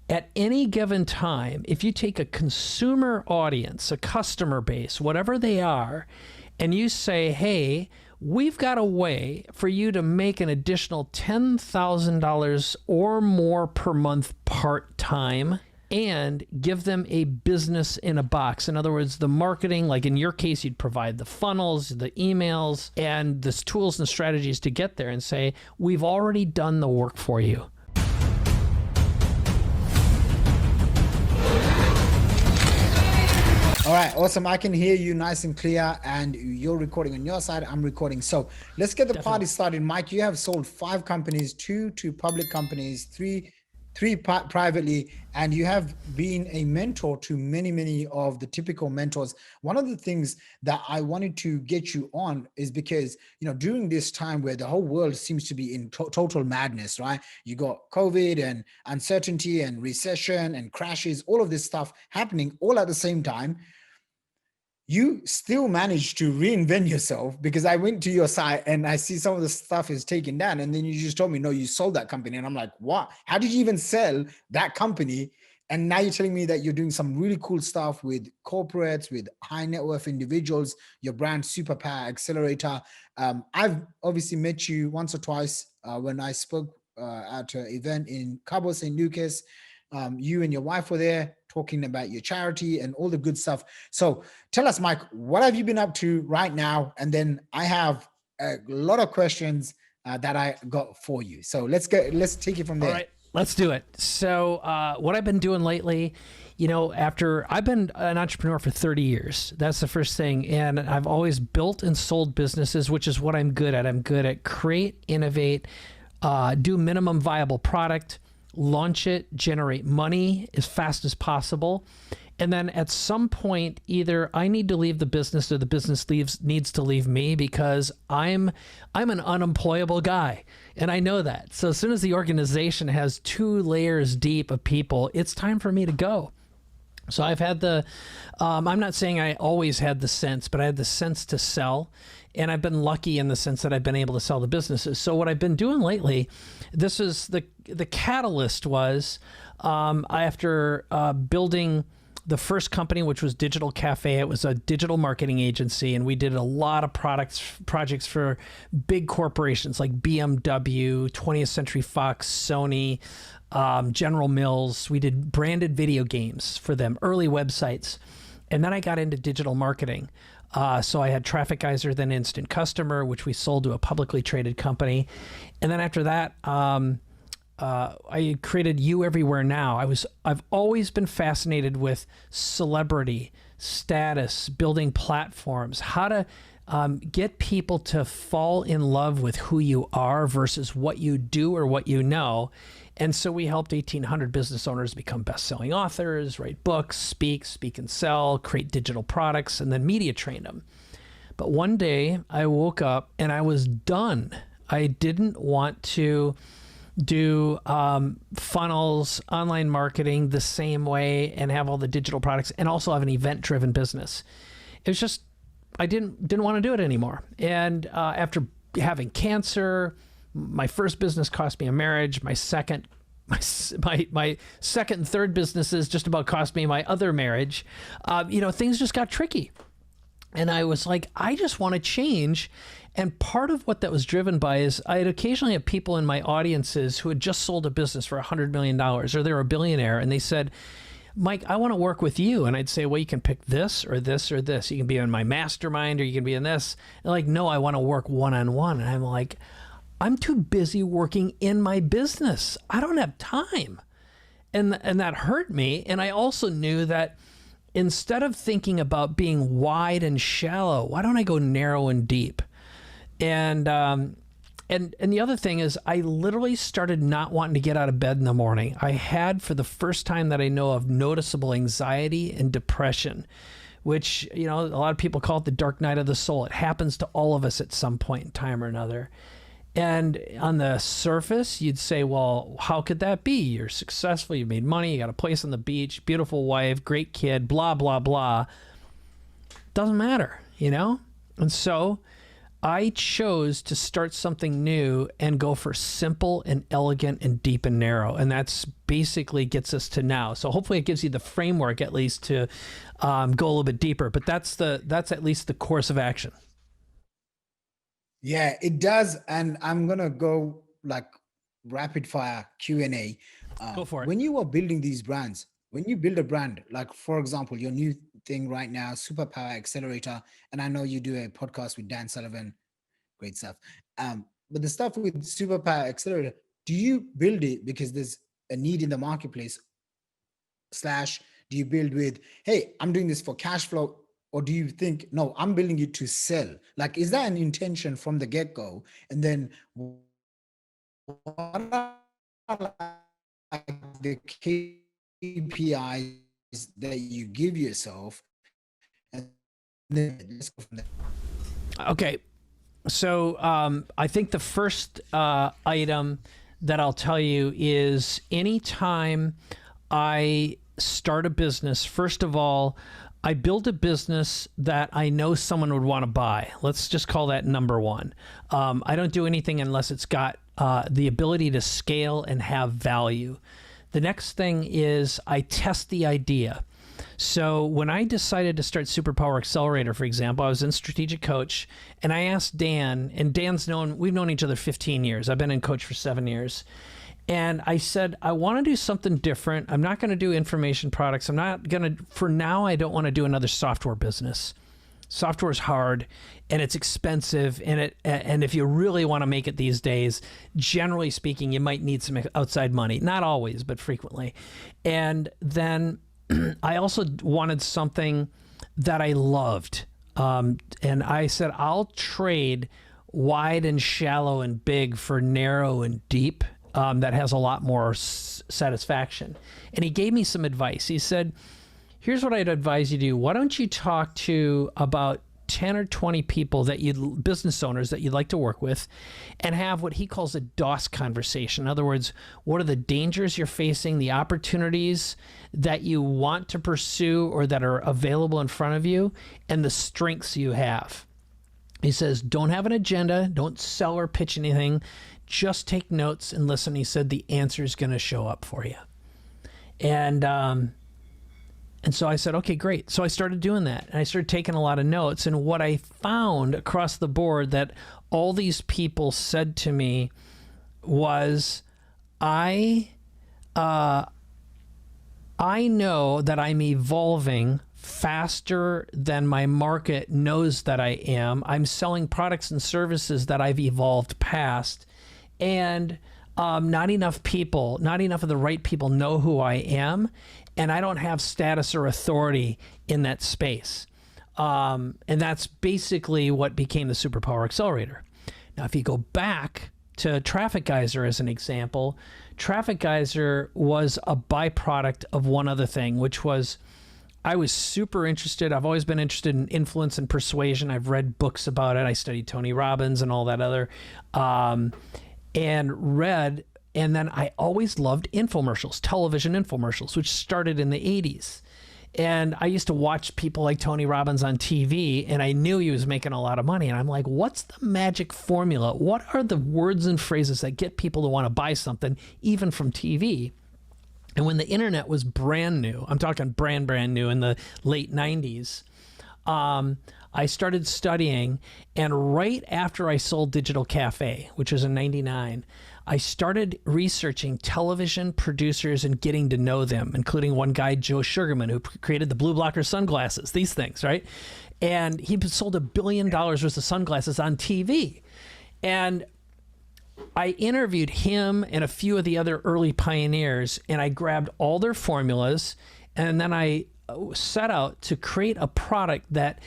At any given time, if you take a consumer audience, a customer base, whatever they are, and you say, hey, we've got a way for you to make an additional $10,000 or more per month part-time, and give them a business in a box. In other words, the marketing, like in your case, you'd provide the funnels, the emails, and the tools and strategies to get there, and say, we've already done the work for you. All right, awesome. I can hear you nice and clear, and you're recording on your side. I'm recording. So let's get the party started. Mike, you have sold 5 companies, 2 to public companies, three privately, and you have been a mentor to many of the typical mentors. One of the things that I wanted to get you on is because, you know, during this time where the whole world seems to be in total madness, right? You got COVID and uncertainty and recession and crashes, all of this stuff happening all at the same time. You still managed to reinvent yourself, because I went to your site and I see some of the stuff is taken down. And then you just told me, no, you sold that company. And I'm like, what? How did you even sell that company? And now you're telling me that you're doing some really cool stuff with corporates, with high net worth individuals, your brand Superpower Accelerator. I've obviously met you once or twice when I spoke at an event in Cabo St. Lucas. You and your wife were there talking about your charity and all the good stuff. So tell us, Mike, what have you been up to right now? And then I have a lot of questions that I got for you. So let's take it from there. All right, let's do it. So what I've been doing lately, you know, after I've been an entrepreneur for 30 years, that's the first thing. And I've always built and sold businesses, which is what I'm good at. I'm good at create, innovate, do minimum viable product, launch it, generate money as fast as possible. And then at some point, either I need to leave the business or the business needs to leave me, because I'm an unemployable guy. And I know that. So as soon as the organization has 2 layers deep of people, it's time for me to go. So I've had I'm not saying I always had the sense, but I had the sense to sell. And I've been lucky in the sense that I've been able to sell the businesses. So what I've been doing lately, this is the catalyst was after building the first company, which was Digital Cafe. It was a digital marketing agency, and we did a lot of projects for big corporations like BMW, 20th Century Fox, Sony, General Mills. We did branded video games for them, early websites. And then I got into digital marketing. So I had Traffic Geyser, then Instant Customer, which we sold to a publicly traded company. And then after that, I created You Everywhere Now. I've always been fascinated with celebrity, status, building platforms, how to get people to fall in love with who you are versus what you do or what you know. And so we helped 1,800 business owners become best-selling authors, write books, speak and sell, create digital products, and then media train them. But one day I woke up and I was done. I didn't want to do funnels, online marketing the same way and have all the digital products and also have an event-driven business. It was just, I didn't want to do it anymore. And after having cancer, my first business cost me a marriage. My second and third businesses just about cost me my other marriage. Things just got tricky. And I was like, I just want to change. And part of what that was driven by is I'd occasionally have people in my audiences who had just sold a business for $100 million, or they're a billionaire, and they said, Mike, I want to work with you. And I'd say, well, you can pick this or this or this. You can be in my mastermind, or you can be in this. And like, no, I want to work one-on-one. And I'm like, I'm too busy working in my business. I don't have time. And that hurt me. And I also knew that instead of thinking about being wide and shallow, why don't I go narrow and deep? And the other thing is I literally started not wanting to get out of bed in the morning. I had, for the first time that I know of, noticeable anxiety and depression, which, a lot of people call it the dark night of the soul. It happens to all of us at some point in time or another. And on the surface, you'd say, well, how could that be? You're successful, you made money, you got a place on the beach, beautiful wife, great kid, blah, blah, blah. Doesn't matter, And so I chose to start something new and go for simple and elegant and deep and narrow. And that's basically gets us to now. So hopefully it gives you the framework at least to go a little bit deeper, but that's at least the course of action. Yeah, it does. And I'm going to go like rapid fire Q&A. Go for it. When you are building these brands, when you build a brand, like for example, your new thing right now, Superpower Accelerator, and I know you do a podcast with Dan Sullivan, great stuff. But the stuff with Superpower Accelerator, do you build it because there's a need in the marketplace, slash do you build with, hey, I'm doing this for cash flow? Or do you think, no, I'm building it to sell? Like, is that an intention from the get-go? And then what are like the KPIs that you give yourself? And then let's go from there. Okay. So I think the first item that I'll tell you is anytime I start a business, first of all, I build a business that I know someone would want to buy. Let's just call that number one. I don't do anything unless it's got the ability to scale and have value. The next thing is I test the idea. So when I decided to start Superpower Accelerator, for example, I was in Strategic Coach, and I asked Dan, and we've known each other 15 years. I've been in Coach for 7 years. And I said, I want to do something different. I'm not going to do information products. I'm not going to, for now, I don't want to do another software business. Software is hard and it's expensive. And if you really want to make it these days, generally speaking, you might need some outside money. Not always, but frequently. And then I also wanted something that I loved. And I said, I'll trade wide and shallow and big for narrow and deep. That has a lot more satisfaction. And he gave me some advice. He said, here's what I'd advise you to do. Why don't you talk to about 10 or 20 people business owners that you'd like to work with, and have what he calls a DOS conversation. In other words, what are the dangers you're facing, the opportunities that you want to pursue or that are available in front of you, and the strengths you have. He says, don't have an agenda, don't sell or pitch anything, just take notes and listen. He said the answer is going to show up for you. And so I said, okay, great. So I started doing that, and I started taking a lot of notes. And what I found across the board that all these people said to me was, I know that I'm evolving faster than my market knows that I am. I'm selling products and services that I've evolved past. And not enough of the right people know who I am, and I don't have status or authority in that space. And that's basically what became the Superpower Accelerator. Now, if you go back to Traffic Geyser as an example, Traffic Geyser was a byproduct of one other thing, which was I was super interested. I've always been interested in influence and persuasion. I've read books about it. I studied Tony Robbins and all that other and then I always loved infomercials, television infomercials, which started in the 80s. And I used to watch people like Tony Robbins on TV, and I knew he was making a lot of money. And I'm like, what's the magic formula? What are the words and phrases that get people to want to buy something, even from TV? And when the internet was brand new, I'm talking brand new in the late 90s, I started studying, and right after I sold Digital Cafe, which was in 99, I started researching television producers and getting to know them, including one guy, Joe Sugarman, who created the blue blocker sunglasses, these things, right? And he sold $1 billion worth of sunglasses on TV. And I interviewed him and a few of the other early pioneers, and I grabbed all their formulas, and then I set out to create a product that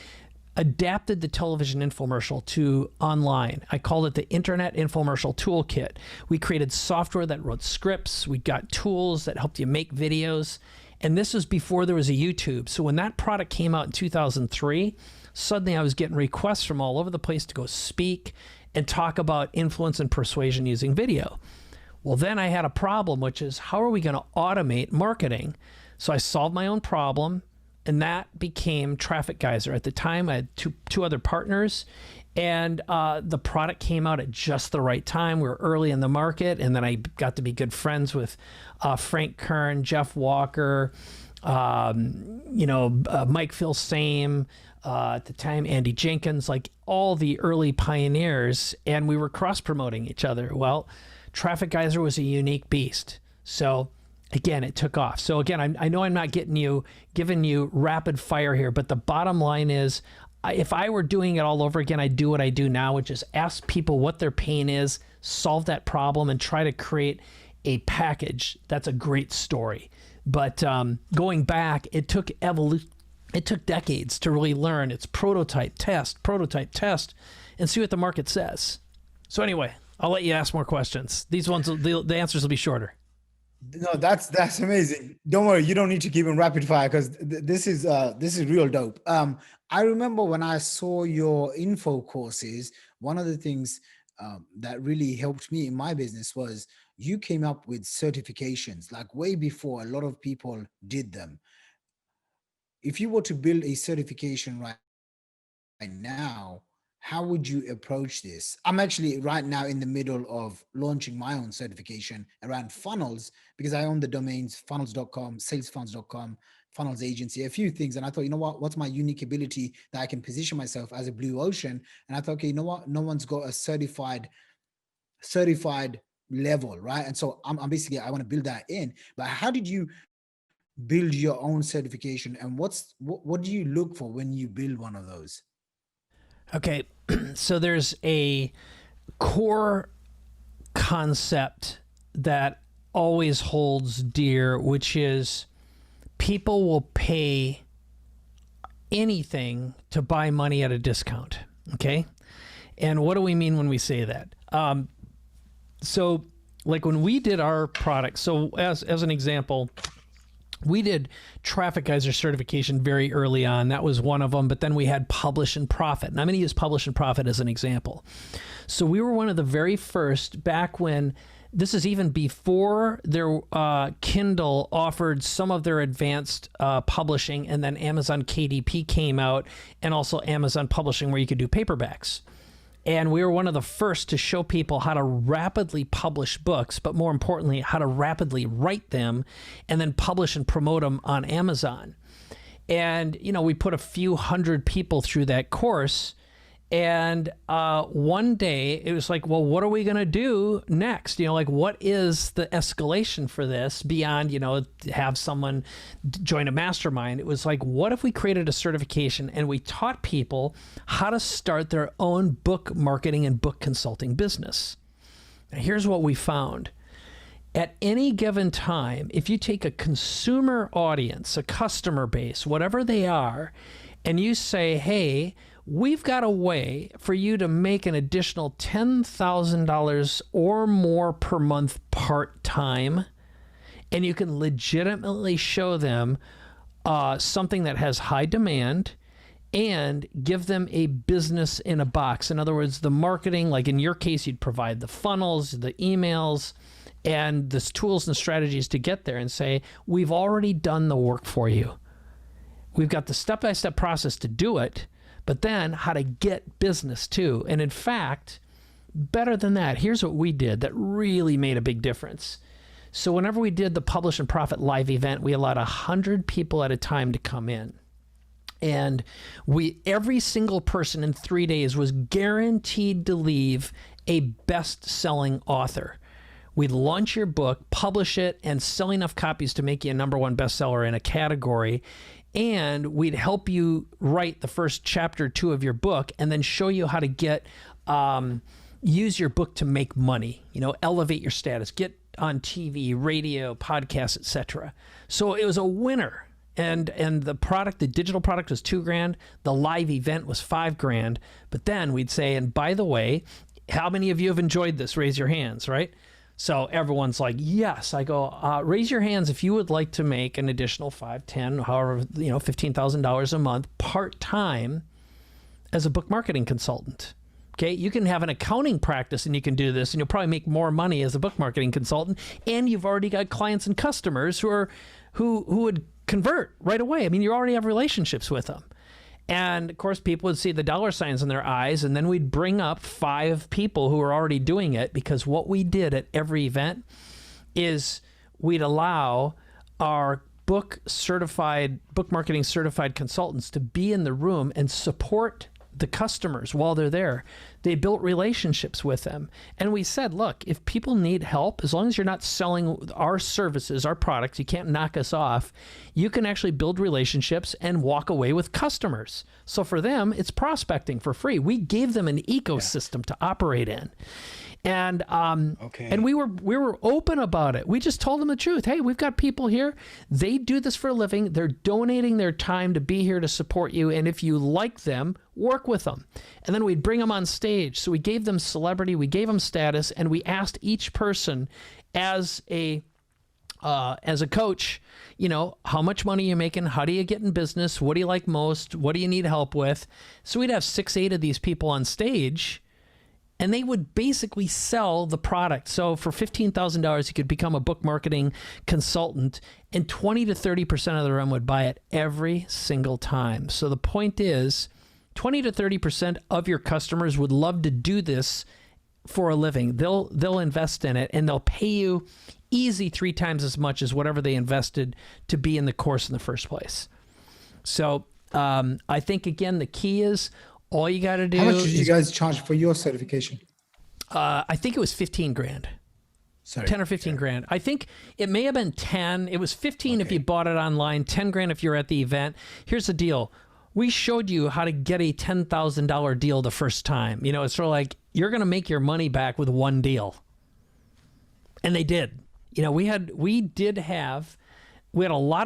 adapted the television infomercial to online. I called it the Internet Infomercial Toolkit. We created software that wrote scripts. We got tools that helped you make videos. And this was before there was a YouTube. So when that product came out in 2003, suddenly I was getting requests from all over the place to go speak and talk about influence and persuasion using video. Well, then I had a problem, which is how are we going to automate marketing? So I solved my own problem, and that became Traffic Geyser. At the time, I had two other partners, And the product came out at just the right time. We were early in the market, and then I got to be good friends with Frank Kern, Jeff Walker, Mike Filsame, at the time, Andy Jenkins, like all the early pioneers, and we were cross-promoting each other. Well, Traffic Geyser was a unique beast. So again, it took off. So again, I know I'm not giving you rapid fire here, but the bottom line is, if I were doing it all over again, I'd do what I do now, which is ask people what their pain is, solve that problem, and try to create a package that's a great story. But going back, it took evolution. It took decades to really learn. It's prototype, test, and see what the market says. So anyway, I'll let you ask more questions. These ones, the answers will be shorter. No, that's amazing. Don't worry, you don't need to keep in rapid fire because this is real dope. I remember when I saw your info courses, one of the things that really helped me in my business was you came up with certifications like way before a lot of people did them. If you were to build a certification right now, how would you approach this? I'm actually right now in the middle of launching my own certification around funnels because I own the domains funnels.com, salesfunnels.com, funnels agency, a few things. And I thought, you know what, what's my unique ability that I can position myself as a blue ocean? And I thought, okay, you know what, no one's got a certified level, right? And so I'm basically, I want to build that in. But how did you build your own certification, and what do you look for when you build one of those? Okay, so there's a core concept that always holds dear, which is people will pay anything to buy money at a discount. Okay, and what do we mean when we say that? So like when we did our product, so as an example, we did Traffic Geyser certification very early on. That was one of them. But then we had Publish and Profit. And I'm going to use Publish and Profit as an example. So we were one of the very first back when, this is even before their Kindle offered some of their advanced publishing, and then Amazon KDP came out, and also Amazon Publishing where you could do paperbacks. And we were one of the first to show people how to rapidly publish books, but more importantly, how to rapidly write them and then publish and promote them on Amazon. And, we put a few hundred people through that course. And one day it was like, well, what are we going to do next? What is the escalation for this beyond, have someone join a mastermind? It was like, what if we created a certification and we taught people how to start their own book marketing and book consulting business? Now, here's what we found. At any given time, if you take a consumer audience, a customer base, whatever they are, and you say, hey, we've got a way for you to make an additional $10,000 or more per month part-time, and you can legitimately show them something that has high demand and give them a business in a box. In other words, the marketing, like in your case, you'd provide the funnels, the emails, and the tools and strategies to get there, and say, we've already done the work for you. We've got the step-by-step process to do it, but then how to get business too. And in fact, better than that, here's what we did that really made a big difference. So whenever we did the Publish and Profit live event, we allowed 100 people at a time to come in. And every single person in 3 days was guaranteed to leave a best-selling author. We'd launch your book, publish it, and sell enough copies to make you a #1 bestseller in a category. And we'd help you write the first chapter or two of your book, and then show you how to use your book to make money, elevate your status, get on TV, radio, podcasts, etc. So it was a winner. And the product, the digital product, was $2,000. The live event was $5,000. But then we'd say, and by the way, how many of you have enjoyed this? Raise your hands, right? So everyone's like, yes. I go, raise your hands if you would like to make an additional $5,000, $10,000, however, $15,000 a month part-time as a book marketing consultant. Okay, you can have an accounting practice and you can do this, and you'll probably make more money as a book marketing consultant. And you've already got clients and customers who would convert right away. I mean, you already have relationships with them. And of course, people would see the dollar signs in their eyes, and then we'd bring up 5 people who were already doing it, because what we did at every event is we'd allow our book marketing certified consultants to be in the room and support the customers while they're there. They built relationships with them. And we said, look, if people need help, as long as you're not selling our services, our products, you can't knock us off, you can actually build relationships and walk away with customers. So for them, it's prospecting for free. We gave them an ecosystem to operate in. And and we were open about it. We just told them the truth. Hey, we've got people here. They do this for a living. They're donating their time to be here to support you. And if you like them, work with them. And then we'd bring them on stage. So we gave them celebrity, we gave them status, and we asked each person as a coach, you know, how much money are you making? How do you get in business? What do you like most? What do you need help with? So we'd have 6, 8 of these people on stage, and they would basically sell the product. So for $15,000, you could become a book marketing consultant, and 20 to 30% of the room would buy it every single time. So the point is, 20 to 30% of your customers would love to do this for a living. They'll invest in it, and they'll pay you easy 3 times as much as whatever they invested to be in the course in the first place. So I think, again, the key is, all you got to do. How much did you guys charge for your certification? I think it was 15 grand. Sorry. 10 or 15 grand. I think it may have been 10. It was 15 if you bought it online, 10 grand if you're at the event. Here's the deal. We showed you how to get a $10,000 deal the first time. You know, it's sort of like, you're going to make your money back with one deal. And they did. You know, we had a lot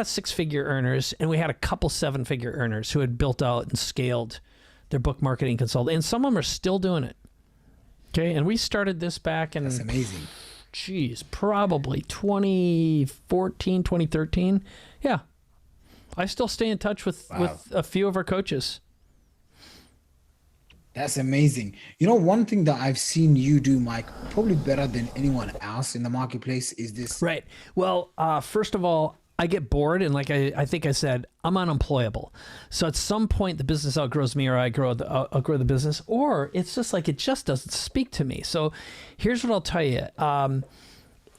of 6-figure earners, and we had a couple 7-figure earners who had built out and scaled their book marketing consultant, and some of them are still doing it. Okay, and we started this back in, that's amazing. Geez, probably 2014, 2013. Yeah, I still stay in touch with a few of our coaches. That's amazing. You know, one thing that I've seen you do, Mike, probably better than anyone else in the marketplace, is this. Right. Well, first of all, I get bored, and like I think I said, I'm unemployable. So at some point, the business outgrows me, or I outgrow the business, or it's just like it just doesn't speak to me. So here's what I'll tell you.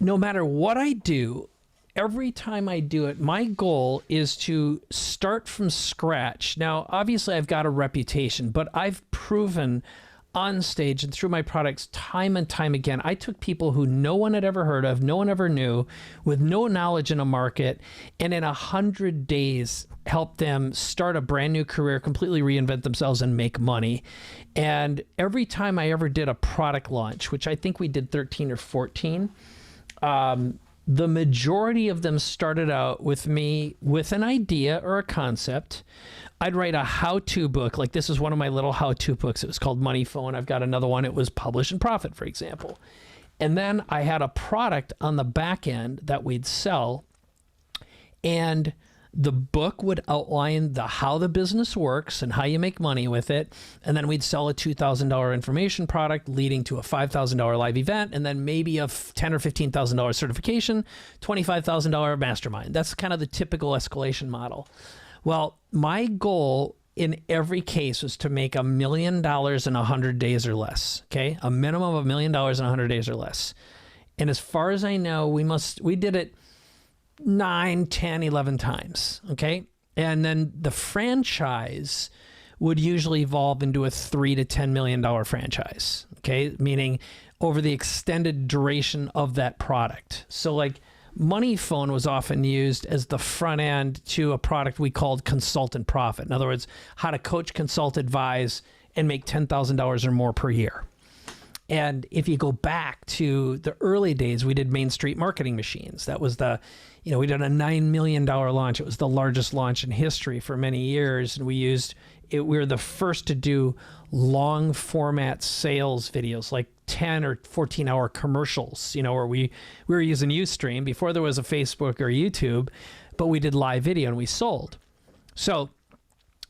No matter what I do, every time I do it, my goal is to start from scratch. Now, obviously, I've got a reputation, but I've proven on stage and through my products time and time again. I took people who no one had ever heard of, no one ever knew, with no knowledge in a market, and in 100 days helped them start a brand new career, completely reinvent themselves, and make money. And every time I ever did a product launch, which I think we did 13 or 14, the majority of them started out with me with an idea or a concept. I'd write a how-to book. Like, this is one of my little how-to books. It was called Money Phone. I've got another one. It was Publish and Profit, for example. And then I had a product on the back end that we'd sell, and the book would outline how the business works and how you make money with it. And then we'd sell a $2,000 information product leading to a $5,000 live event, and then maybe a $10,000 or $15,000 certification, $25,000 mastermind. That's kind of the typical escalation model. Well, my goal in every case was to make $1 million in 100 days or less. Okay, a minimum of $1 million in 100 days or less. And as far as I know, we did it 9, 10, 11 times. Okay, and then the franchise would usually evolve into a $3 to $10 million franchise. Okay, meaning over the extended duration of that product. So like, Money Phone was often used as the front end to a product we called Consult and Profit. In other words, how to coach, consult, advise, and make $10,000 or more per year. And if you go back to the early days, we did Main Street Marketing Machines. That was we did a $9 million launch. It was the largest launch in history for many years. And we were the first to do long format sales videos, like 10 or 14 hour commercials, where we were using Ustream before there was a Facebook or YouTube, but we did live video and we sold. So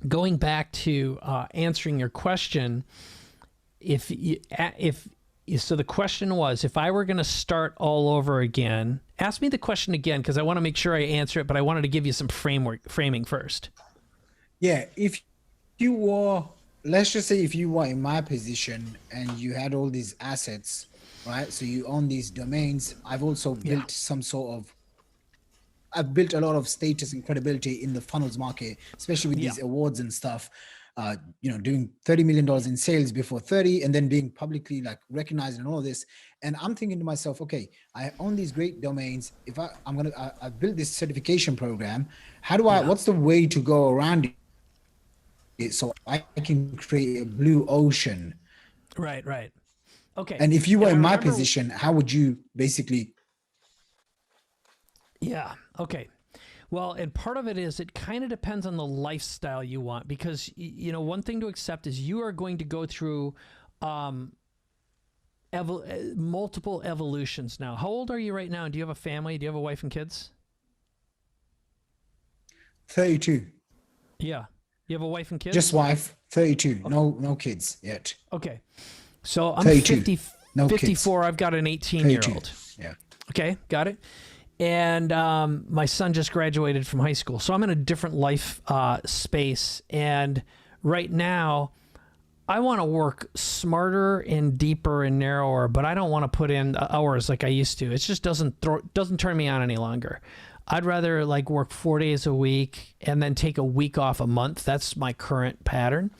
going back to answering your question, so the question was, if I were going to start all over again, ask me the question again, because I want to make sure I answer it, but I wanted to give you some framing first. Yeah, if you were, let's just say if you were in my position and you had all these assets, right? So you own these domains. I've also Yeah. built I've built a lot of status and credibility in the funnels market, especially with Yeah. these awards and stuff. Doing $30 million in sales before 30 and then being publicly like recognized and all this. And I'm thinking to myself, okay, I own these great domains. If I've built this certification program. Yeah. What's the way to go around it so I can create a blue ocean? Right. Right. Okay. And if you were And I in my remember. position, how would you basically? Yeah. Okay. Well, and part of it is it kind of depends on the lifestyle you want because one thing to accept is you are going to go through um, multiple evolutions now. How old are you right now? Do you have a family? Do you have a wife and kids? 32. Yeah. You have a wife and kids? Just wife, 32. Okay. No kids yet. Okay. So I'm 32. 50, No kids. 54. I've got an 18-year-old. Yeah. Okay. Got it. And my son just graduated from high school. So I'm in a different life space. And right now, I want to work smarter and deeper and narrower, but I don't want to put in hours like I used to. It just doesn't turn me on any longer. I'd rather like work 4 days a week and then take a week off a month. That's my current pattern.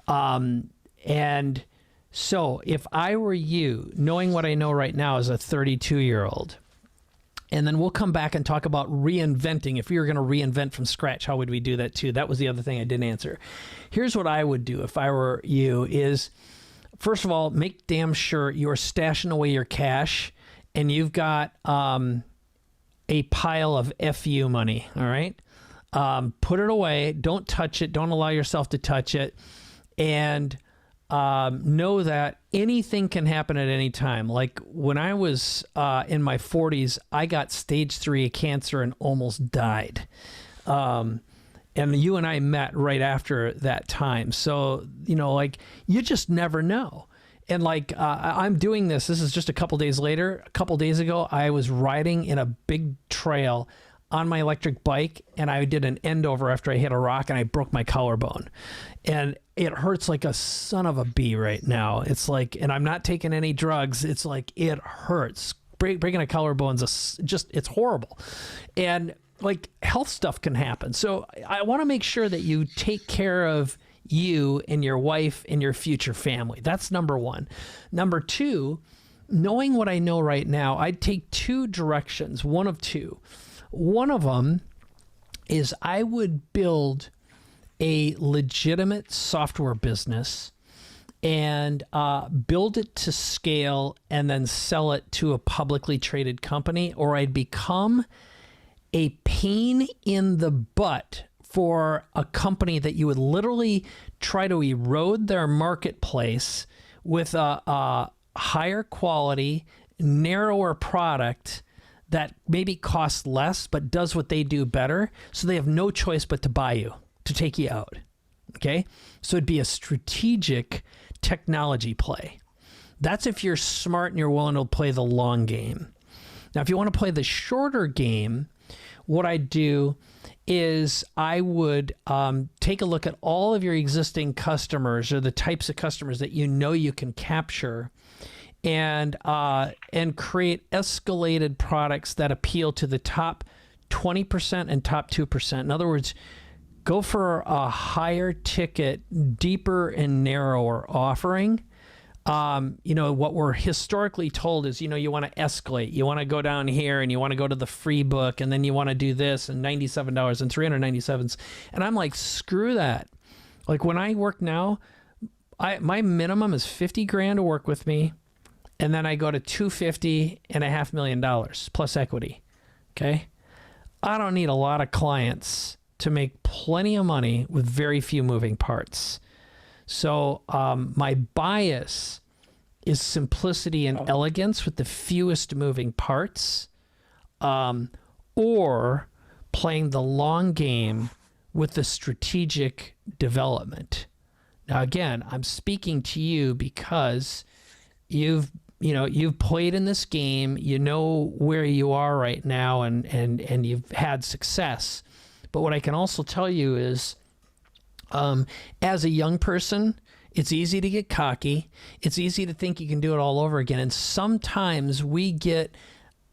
And so if I were you, knowing what I know right now as a 32-year-old, and then we'll come back and talk about reinventing. If we were going to reinvent from scratch, how would we do that too? That was the other thing I didn't answer. Here's what I would do if I were you is, first of all, make damn sure you're stashing away your cash and you've got a pile of FU money, all right? Put it away. Don't touch it. Don't allow yourself to touch it. And know that anything can happen at any time. Like when I was in my 40s, I got stage 3 cancer and almost died. And you and I met right after that time. So, like you just never know. And like I'm doing this. This is just a couple days later. A couple days ago, I was riding in a big trail on my electric bike and I did an end over after I hit a rock and I broke my collarbone. And it hurts like a son of a bee right now. It's like, and I'm not taking any drugs. It's like, it hurts. Breaking a collarbone's it's horrible. And like health stuff can happen. So I want to make sure that you take care of you and your wife and your future family. That's number one. Number two, knowing what I know right now, I'd take two directions, one of two. One of them is I would build a legitimate software business and build it to scale and then sell it to a publicly traded company, or I'd become a pain in the butt for a company that you would literally try to erode their marketplace with a higher quality, narrower product that maybe costs less but does what they do better, so they have no choice but to buy you, to take you out. Okay? So it'd be a strategic technology play. That's if you're smart and you're willing to play the long game. Now, if you want to play the shorter game, what I'd do is I would take a look at all of your existing customers or the types of customers that you know you can capture and create escalated products that appeal to the top 20% and top 2%. In other words, go for a higher ticket, deeper and narrower offering. What we're historically told is, you want to escalate. You want to go down here and you want to go to the free book and then you want to do this and $97 and $397. And I'm like, screw that. Like when I work now, my minimum is 50 grand to work with me. And then I go to 250 and $500,000 plus equity. Okay. I don't need a lot of clients to make plenty of money with very few moving parts. So my bias is simplicity and elegance with the fewest moving parts, or playing the long game with the strategic development. Now, again, I'm speaking to you because you've played in this game, you know where you are right now, and you've had success. But what I can also tell you is As a young person, it's easy to get cocky. It's easy to think you can do it all over again. And sometimes we get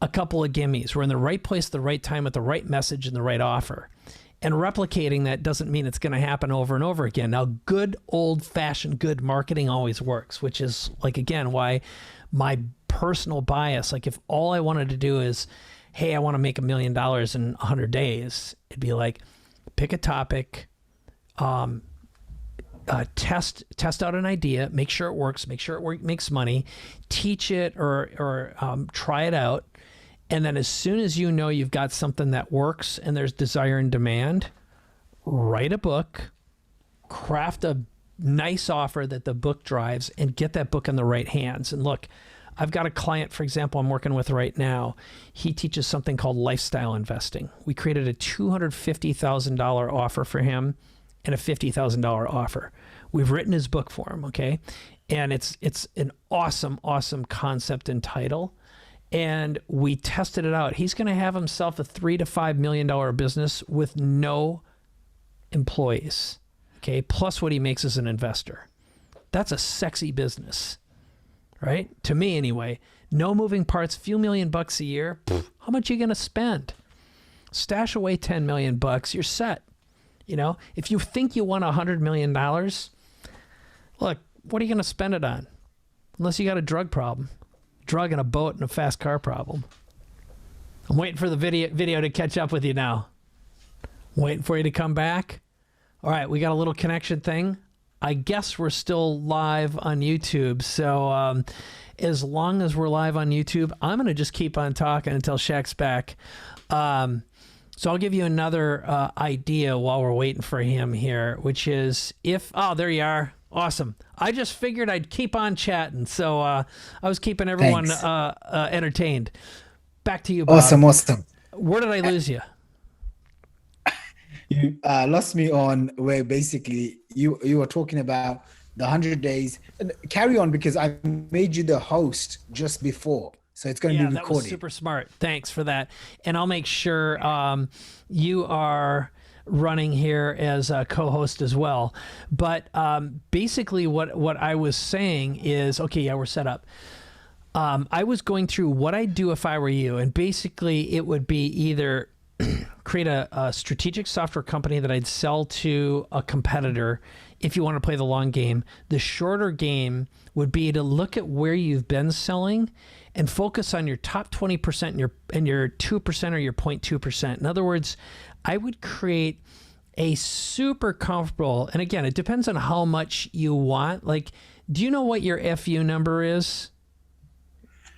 a couple of gimmies. We're in the right place at the right time with the right message and the right offer. And replicating that doesn't mean it's going to happen over and over again. Now, good old-fashioned good marketing always works, which is, like, again, why my personal bias, like if all I wanted to do is, hey, I want to make $1 million in 100 days, it'd be like, pick a topic, test out an idea, make sure it works, make sure it makes money, teach it or try it out. And then as soon as you know you've got something that works and there's desire and demand, write a book, craft a nice offer that the book drives, and get that book in the right hands. And look, I've got a client, for example, I'm working with right now. He teaches something called lifestyle investing. We created a $250,000 offer for him and a $50,000 offer. We've written his book for him, okay? And it's an awesome, awesome concept and title. And we tested it out. He's going to have himself a $3 to $5 million business with no employees, okay? Plus what he makes as an investor. That's a sexy business, right? To me, anyway. No moving parts, few $1,000,000 a year. How much are you going to spend? Stash away $10 million, you're set. You know, if you think you want $100 million, look, what are you going to spend it on? Unless you got a drug problem. Drug and a boat and a fast car problem. I'm waiting for the video to catch up with you now. I'm waiting for you to come back. All right, we got a little connection thing. I guess we're still live on YouTube. So as long as we're live on YouTube, I'm going to just keep on talking until Shaq's back. So I'll give you another idea while we're waiting for him here, which is oh, there you are. Awesome. I just figured I'd keep on chatting. So I was keeping everyone entertained. Back to you, Bob. Awesome. Where did I lose you? You lost me on where basically you were talking about the 100 days. Carry on, because I made you the host just before. So it's going to be recorded. That was super smart. Thanks for that. And I'll make sure you are running here as a co-host as well. But basically what I was saying is, okay, yeah, we're set up. I was going through what I'd do if I were you. And basically it would be either create a strategic software company that I'd sell to a competitor if you want to play the long game. The shorter game would be to look at where you've been selling and focus on your top 20% and your 2% or your 0.2%. In other words, I would create a super comfortable, and again, it depends on how much you want. Like, do you know what your FU number is?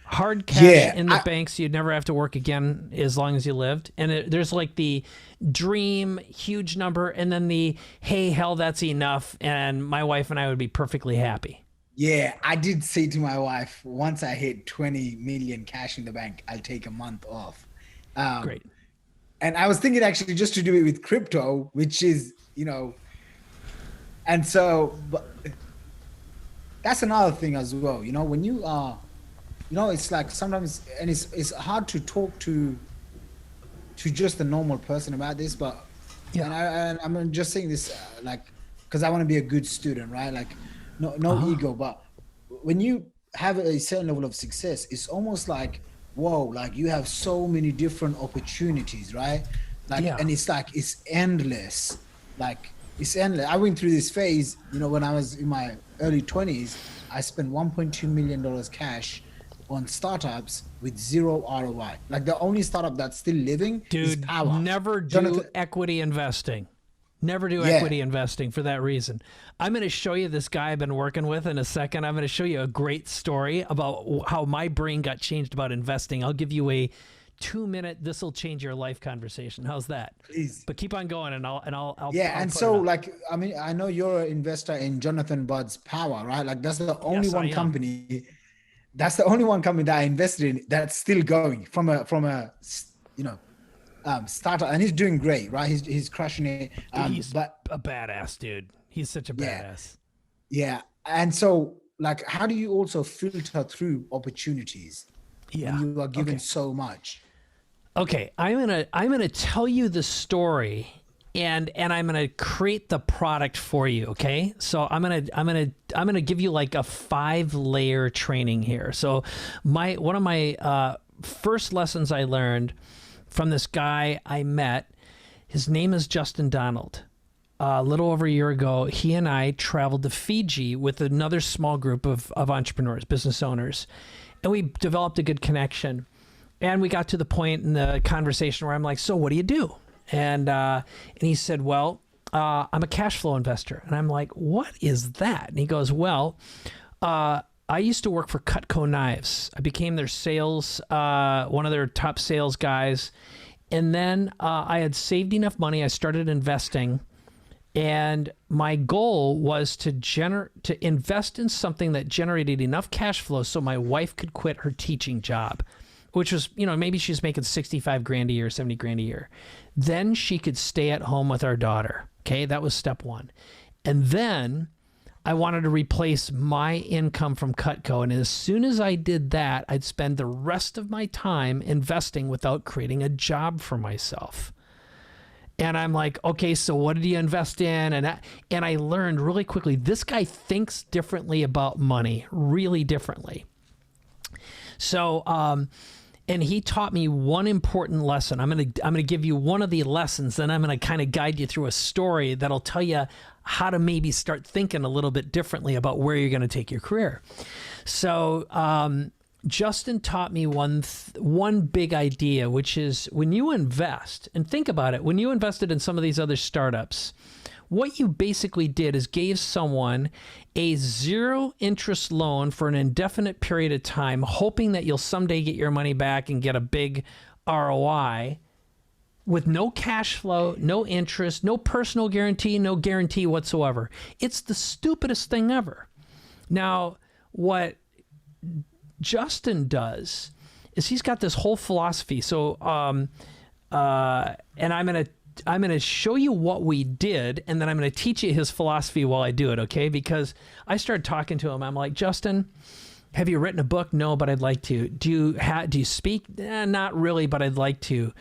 Hard cash in the bank, so you'd never have to work again as long as you lived. And there's like the dream huge number, and then the, hey, hell, that's enough, and my wife and I would be perfectly happy. Yeah, I did say to my wife, once I hit 20 million cash in the bank, I'll take a month off. Great. And I was thinking actually just to do it with crypto, which is, and so but that's another thing as well. When you are, it's like sometimes, and it's hard to talk to just a normal person about this, but and I'm just saying this because I want to be a good student, right? Like no ego, but when you have a certain level of success, it's almost like, whoa, like you have so many different opportunities, right? And it's like, it's endless. Like it's endless. I went through this phase, when I was in my early 20s, I spent $1.2 million cash on startups with zero ROI. Like the only startup that's still living is Power. Never do equity investing. Never do equity investing for that reason. I'm going to show you this guy I've been working with in a second. I'm going to show you a great story about how my brain got changed about investing. I'll give you a 2-minute, this will change your life conversation. How's that? Please. But keep on going and I'll and so like, I mean, I know you're an investor in Jonathan Budd's Power, right? Like that's the only one company. That's the only one company that I invested in that's still going from a startup, and he's doing great, right? He's crushing it. He's a badass dude. He's such a badass. Yeah. And so like, how do you also filter through opportunities when you are given so much? Okay, I'm gonna tell you the story and I'm going to create the product for you. Okay. So I'm going to give you like a 5-layer training here. So one of my first lessons I learned from this guy I met, his name is Justin Donald. A little over a year ago, he and I traveled to Fiji with another small group of entrepreneurs, business owners, and we developed a good connection. And we got to the point in the conversation where I'm like, so what do you do? And he said, well, I'm a cash flow investor. And I'm like, what is that? And he goes, well, I used to work for Cutco Knives. I became their sales, one of their top sales guys. And then I had saved enough money. I started investing. And my goal was to invest in something that generated enough cash flow so my wife could quit her teaching job, which was, maybe she's making 65 grand a year, 70 grand a year. Then she could stay at home with our daughter. Okay, that was step one. And then I wanted to replace my income from Cutco. And as soon as I did that, I'd spend the rest of my time investing without creating a job for myself. And I'm like, okay, so what did you invest in? And I learned really quickly, this guy thinks differently about money, really differently. So, and he taught me one important lesson. I'm gonna give you one of the lessons, then I'm gonna kind of guide you through a story that'll tell you how to maybe start thinking a little bit differently about where you're gonna take your career. So, Justin taught me one big idea, which is when you invest, and think about it, when you invested in some of these other startups, what you basically did is gave someone a 0 interest loan for an indefinite period of time, hoping that you'll someday get your money back and get a big ROI with no cash flow, no interest, no personal guarantee, no guarantee whatsoever. It's the stupidest thing ever. Now, what Justin does is he's got this whole philosophy. So, and I'm going to show you what we did, and then I'm going to teach you his philosophy while I do it, okay? Because I started talking to him. I'm like, Justin, have you written a book? No, but I'd like to. Do you speak? Not really, but I'd like to.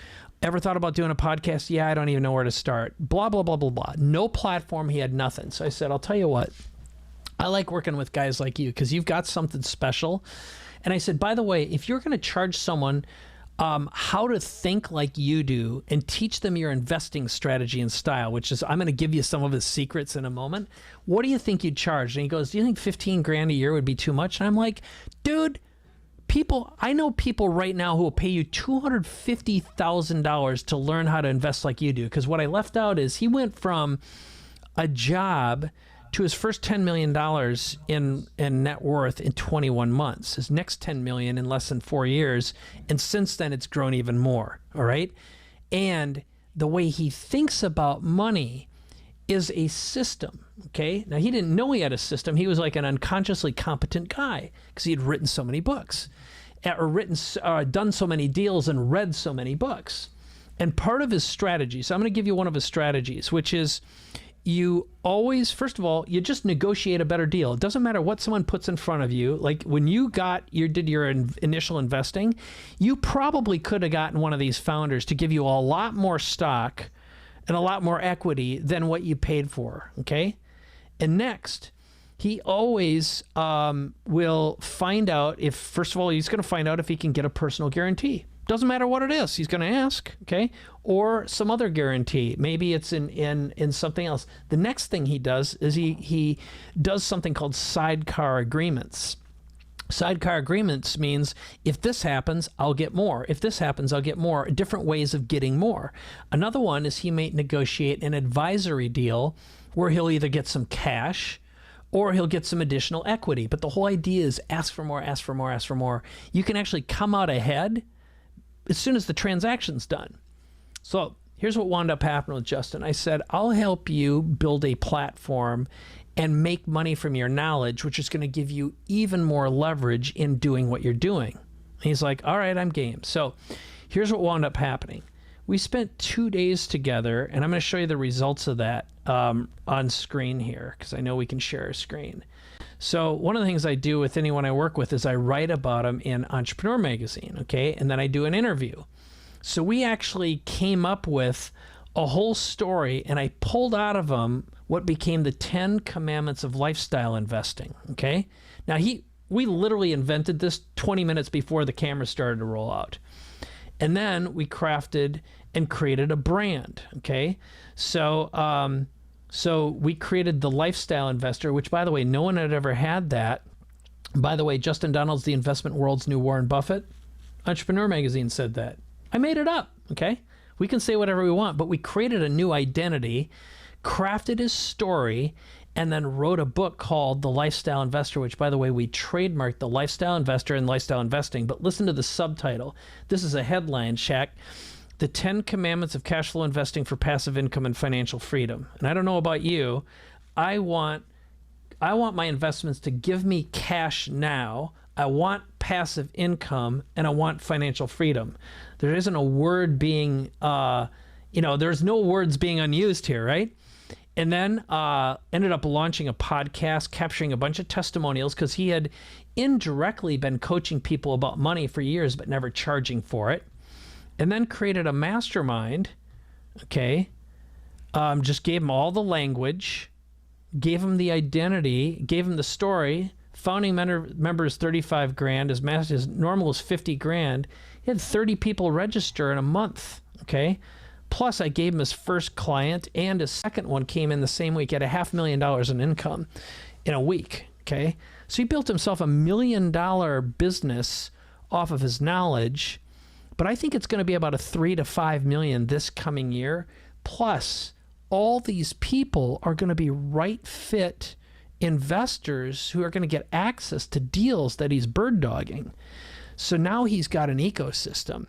Ever thought about doing a podcast? Yeah, I don't even know where to start. Blah, blah, blah, blah, blah. No platform. He had nothing. So I said, I'll tell you what. I like working with guys like you because you've got something special. And I said, by the way, if you're going to charge someone how to think like you do and teach them your investing strategy and style, which is, I'm going to give you some of his secrets in a moment. What do you think you'd charge? And he goes, do you think 15 grand a year would be too much? And I'm like, dude, I know people right now who will pay you $250,000 to learn how to invest like you do. Because what I left out is he went from a job to his first $10 million in net worth in 21 months. His next $10 million in less than 4 years. And since then, it's grown even more. All right. And the way he thinks about money is a system. Okay. Now, he didn't know he had a system. He was like an unconsciously competent guy because he had written so many books or done so many deals and read so many books. And part of his strategy, so I'm going to give you one of his strategies, which is, you always, first of all, you just negotiate a better deal. It doesn't matter what someone puts in front of you. Like when you did your initial investing, you probably could have gotten one of these founders to give you a lot more stock and a lot more equity than what you paid for. Okay. And next, he always will find out if, first of all, he's going to find out if he can get a personal guarantee. Doesn't matter what it is. He's going to ask, okay? Or some other guarantee. Maybe it's in something else. The next thing he does is he does something called sidecar agreements. Sidecar agreements means if this happens, I'll get more. If this happens, I'll get more. Different ways of getting more. Another one is he may negotiate an advisory deal where he'll either get some cash or he'll get some additional equity. But the whole idea is ask for more, ask for more, ask for more. You can actually come out ahead as soon as the transaction's done. So here's what wound up happening with Justin. I said, I'll help you build a platform and make money from your knowledge, which is going to give you even more leverage in doing what you're doing. And he's like, all right, I'm game. So here's what wound up happening. We spent 2 days together, and I'm going to show you the results of that on screen here, because I know we can share a screen. So one of the things I do with anyone I work with is I write about them in Entrepreneur Magazine, okay? And then I do an interview. So we actually came up with a whole story, and I pulled out of him what became the 10 commandments of lifestyle investing. Okay. Now we literally invented this 20 minutes before the camera started to roll out. And then we crafted and created a brand. Okay. So, so we created the lifestyle investor, which, by the way, no one had ever had that. By the way, Justin Donald's the investment world's new Warren Buffett. Entrepreneur Magazine said that. I made it up. Okay. We can say whatever we want, but we created a new identity, crafted his story, and then wrote a book called The Lifestyle Investor, which, by the way, we trademarked The Lifestyle Investor and Lifestyle Investing. But listen to the subtitle. This is a headline, Shaq. The 10 Commandments of Cash Flow Investing for Passive Income and Financial Freedom. And I don't know about you. I want my investments to give me cash now. I want passive income, and I want financial freedom. There isn't a word being, there's no words being unused here, right? And then ended up launching a podcast, capturing a bunch of testimonials, because he had indirectly been coaching people about money for years, but never charging for it. And then created a mastermind, okay? Just gave him all the language, gave him the identity, gave him the story. Founding member is 35 grand. His normal is 50 grand. He had 30 people register in a month, okay? Plus, I gave him his first client, and his second one came in the same week. He had $500,000 in income in a week, okay? So he built himself $1 million business off of his knowledge, but I think it's going to be about a 3 to 5 million this coming year. Plus, all these people are going to be right fit investors who are going to get access to deals that he's bird dogging. So now he's got an ecosystem.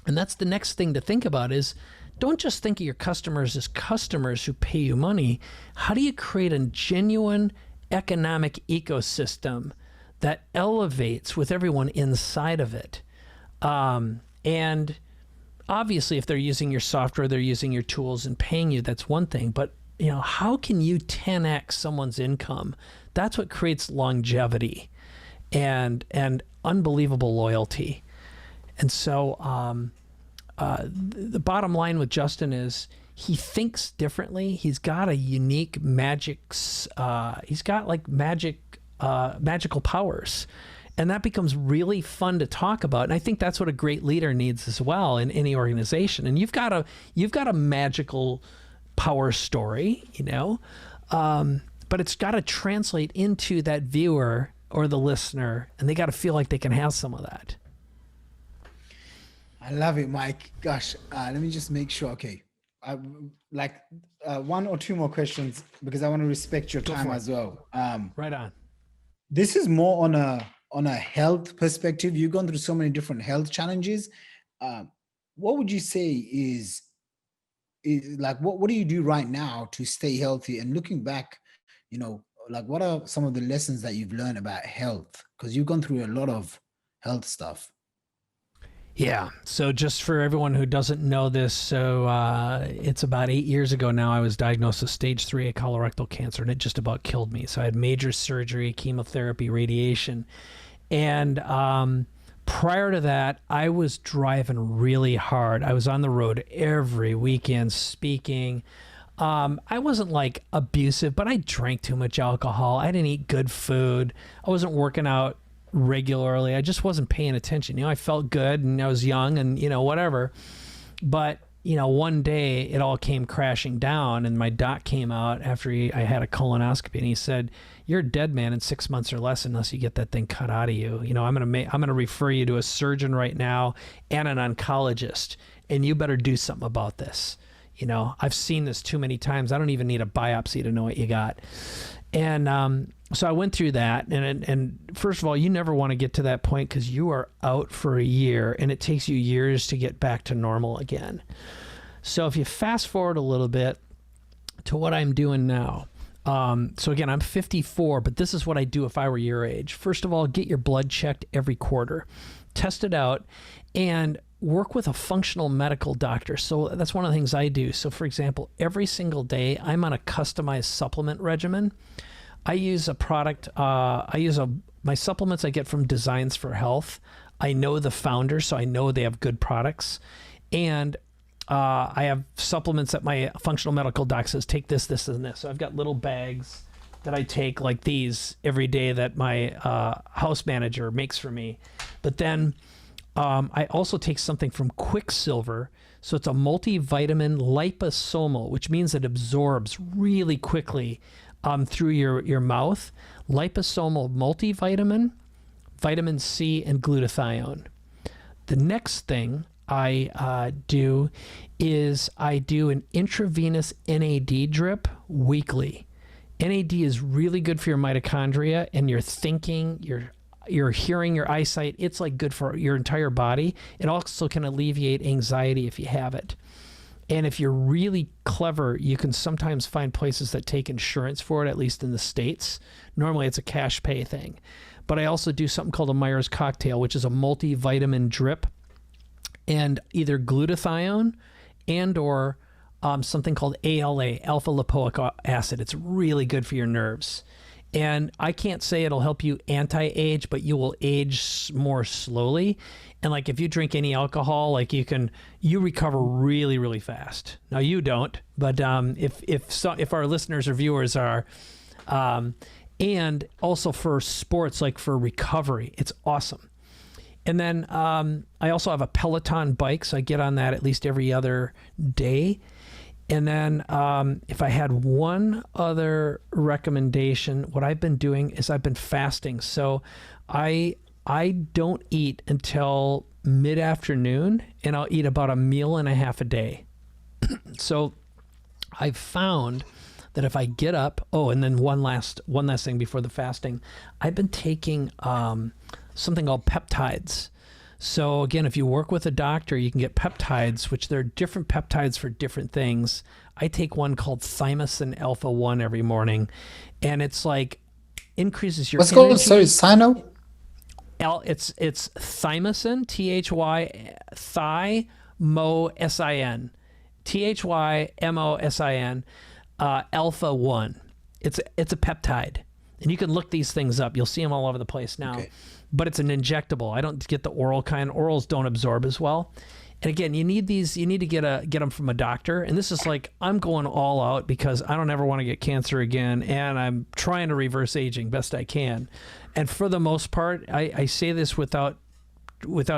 And that's the next thing to think about is don't just think of your customers as customers who pay you money. How do you create a genuine economic ecosystem that elevates with everyone inside of it? And obviously, if they're using your software, they're using your tools and paying you, that's one thing. But how can you 10x someone's income? That's what creates longevity and unbelievable loyalty. And so the bottom line with Justin is he thinks differently. He's got a unique he's got like magical powers. And that becomes really fun to talk about. And I think that's what a great leader needs as well in any organization. And you've got a magical power story, but it's got to translate into that viewer or the listener, and they got to feel like they can have some of that. I love it, Mike. Gosh, let me just make sure. Okay. One or two more questions because I want to respect your time as well. Right on. This is more on a health perspective. You've gone through so many different health challenges. What would you say is like, what do you do right now to stay healthy? And looking back, what are some of the lessons that you've learned about health? Because you've gone through a lot of health stuff. Yeah. So just for everyone who doesn't know this, so it's about 8 years ago now, I was diagnosed with stage 3 colorectal cancer, and it just about killed me. So I had major surgery, chemotherapy, radiation. And prior to that, I was driving really hard. I was on the road every weekend speaking. I wasn't like abusive, but I drank too much alcohol. I didn't eat good food. I wasn't working out regularly. I just wasn't paying attention. I felt good and I was young and, whatever. But, one day it all came crashing down, and my doc came out after I had a colonoscopy, and he said, "You're a dead man in 6 months or less unless you get that thing cut out of you. I'm going to refer you to a surgeon right now and an oncologist, and you better do something about this. I've seen this too many times. I don't even need a biopsy to know what you got." And so I went through that, and first of all, you never want to get to that point because you are out for a year, and it takes you years to get back to normal again. So if you fast forward a little bit to what I'm doing now. So again, I'm 54, but this is what I do if I were your age. First of all, get your blood checked every quarter, test it out, and work with a functional medical doctor. So that's one of the things I do. So for example, every single day I'm on a customized supplement regimen. I use a product, my supplements I get from Designs for Health. I know the founder, so I know they have good products. And I have supplements that my functional medical doc says, take this, this, and this. So I've got little bags that I take like these every day that my house manager makes for me. But then I also take something from Quicksilver. So it's a multivitamin liposomal, which means it absorbs really quickly through your mouth. Liposomal multivitamin, vitamin C, and glutathione. The next thing I do is I do an intravenous NAD drip weekly. NAD is really good for your mitochondria and your thinking, your hearing, your eyesight. It's like good for your entire body. It also can alleviate anxiety if you have it. And if you're really clever, you can sometimes find places that take insurance for it, at least in the States. Normally it's a cash pay thing. But I also do something called a Myers cocktail, which is a multivitamin drip and either glutathione and or something called ALA, alpha lipoic acid. It's really good for your nerves. And I can't say it'll help you anti-age, but you will age more slowly. And like if you drink any alcohol, like you recover really, really fast. Now you don't, but if our listeners or viewers are, and also for sports, like for recovery, it's awesome. And then I also have a Peloton bike, so I get on that at least every other day. And then if I had one other recommendation, what I've been doing is I've been fasting. So I don't eat until mid-afternoon, and I'll eat about a meal and a half a day. So I've found that if I get up, and then one last thing before the fasting, I've been taking something called peptides. So again, if you work with a doctor, you can get peptides, which there are different peptides for different things. I take one called thymosin alpha 1 every morning, and it's like increases your What's energy. called? Sorry, Sino? It's thymosin, T-H-Y, thymosin, T-H-Y-M-O-S-I-N, alpha 1. It's a peptide, and you can look these things up. You'll see them all over the place now. Okay. But it's an injectable. I don't get the oral kind. Orals don't absorb as well. And again, you need these. You need to get them from a doctor. And this is like, I'm going all out because I don't ever want to get cancer again, and I'm trying to reverse aging best I can. And for the most part, I say this without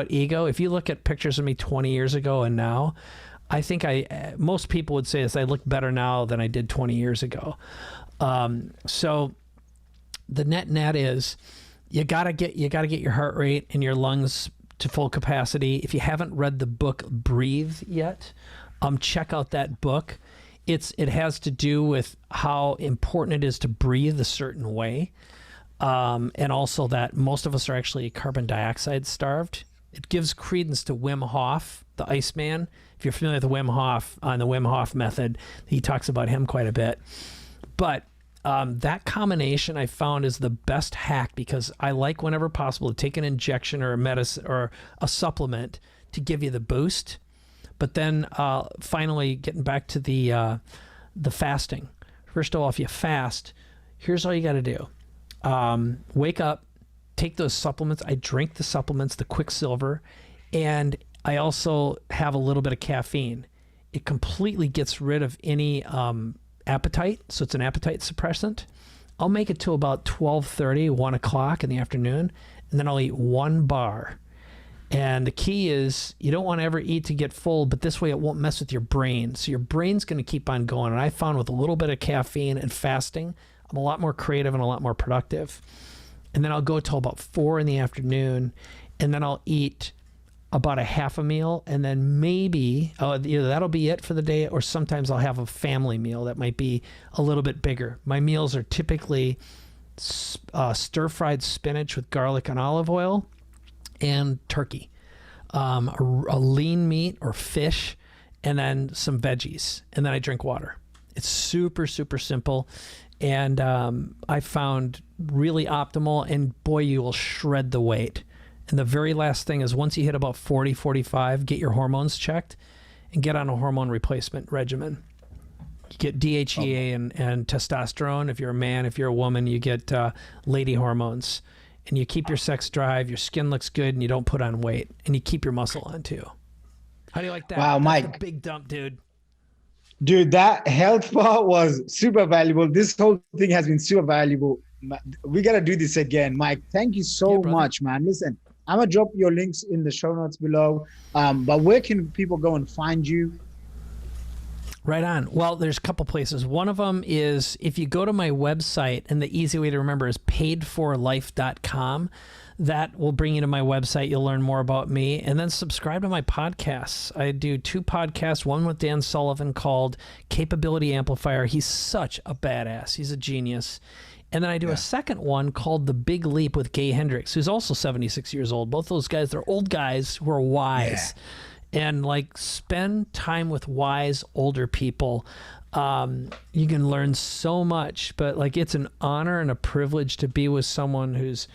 ego. If you look at pictures of me 20 years ago and now, I think most people would say this. I look better now than I did 20 years ago. So the net is, you gotta get your heart rate and your lungs to full capacity. If you haven't read the book Breathe yet, check out that book. It has to do with how important it is to breathe a certain way, and also that most of us are actually carbon dioxide starved. It gives credence to Wim Hof, the Iceman. If you're familiar with Wim Hof, on the Wim Hof method, he talks about him quite a bit. But that combination I found is the best hack, because I like, whenever possible, to take an injection or a medicine or a supplement to give you the boost. But then finally getting back to the fasting. First of all, if you fast, here's all you got to do. Wake up, take those supplements. I drink the supplements, the Quicksilver, and I also have a little bit of caffeine. It completely gets rid of any appetite, so it's an appetite suppressant. I'll make it to about 12:30, 1 o'clock in the afternoon, and then I'll eat one bar. And the key is, you don't want to ever eat to get full, but this way it won't mess with your brain. So your brain's going to keep on going. And I found with a little bit of caffeine and fasting, I'm a lot more creative and a lot more productive. And then I'll go till about 4 in the afternoon, and then I'll eat about a half a meal, and then maybe either that'll be it for the day, or sometimes I'll have a family meal that might be a little bit bigger. My meals are typically stir-fried spinach with garlic and olive oil and turkey, a lean meat or fish, and then some veggies, and then I drink water. It's super, super simple, and I found really optimal, and boy, you will shred the weight. And the very last thing is, once you hit about 40, 45, get your hormones checked and get on a hormone replacement regimen. You get DHEA and testosterone. If you're a man, if you're a woman, you get lady hormones. And you keep your sex drive, your skin looks good, and you don't put on weight. And you keep your muscle on too. How do you like that? Wow, That's Mike. the big dump, dude. Dude, that health part was super valuable. This whole thing has been super valuable. We got to do this again. Mike, thank you Yeah, so brother. much, man. Listen, I'm going to drop your links in the show notes below. But where can people go and find you? Right on. Well, there's a couple places. One of them is if you go to my website, and the easy way to remember is paidforlife.com. That will bring you to my website. You'll learn more about me. And then subscribe to my podcasts. I do 2 podcasts, one with Dan Sullivan called Capability Amplifier. He's such a badass. He's a genius. And then I do a second one called The Big Leap with Gay Hendricks, who's also 76 years old. Both those guys, they're old guys who are wise. Yeah. And like spend time with wise older people. You can learn so much, but like it's an honor and a privilege to be with someone who's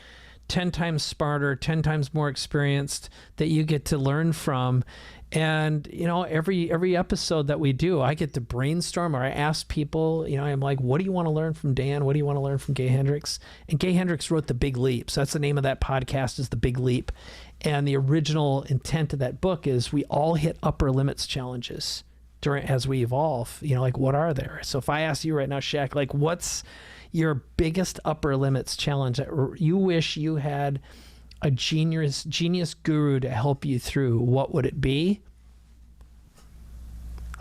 10 times smarter, 10 times more experienced that you get to learn from. And, you know, every episode that we do, I get to brainstorm or I ask people, you know, I'm like, what do you want to learn from Dan? What do you want to learn from Gay Hendricks? And Gay Hendricks wrote The Big Leap. So that's the name of that podcast, is The Big Leap. And the original intent of that book is we all hit upper limits challenges as we evolve. You know, like what are there? So if I ask you right now, Shaq, like what's your biggest upper limits challenge that you wish you had a genius guru to help you through, what would it be?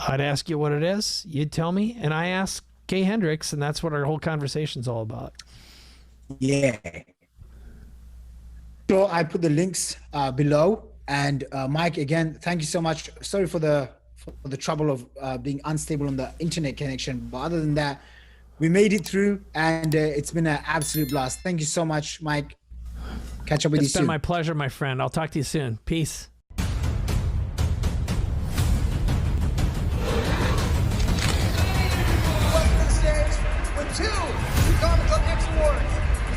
I'd ask you what it is. You'd tell me. And I ask Gay Hendricks, and that's what our whole conversation's all about. Yeah. So I put the links below. And Mike, again, thank you so much. Sorry for the trouble of being unstable on the internet connection. But other than that, we made it through, and it's been an absolute blast. Thank you so much, Mike. Catch up with you soon. It's been my pleasure, my friend. I'll talk to you soon. Peace.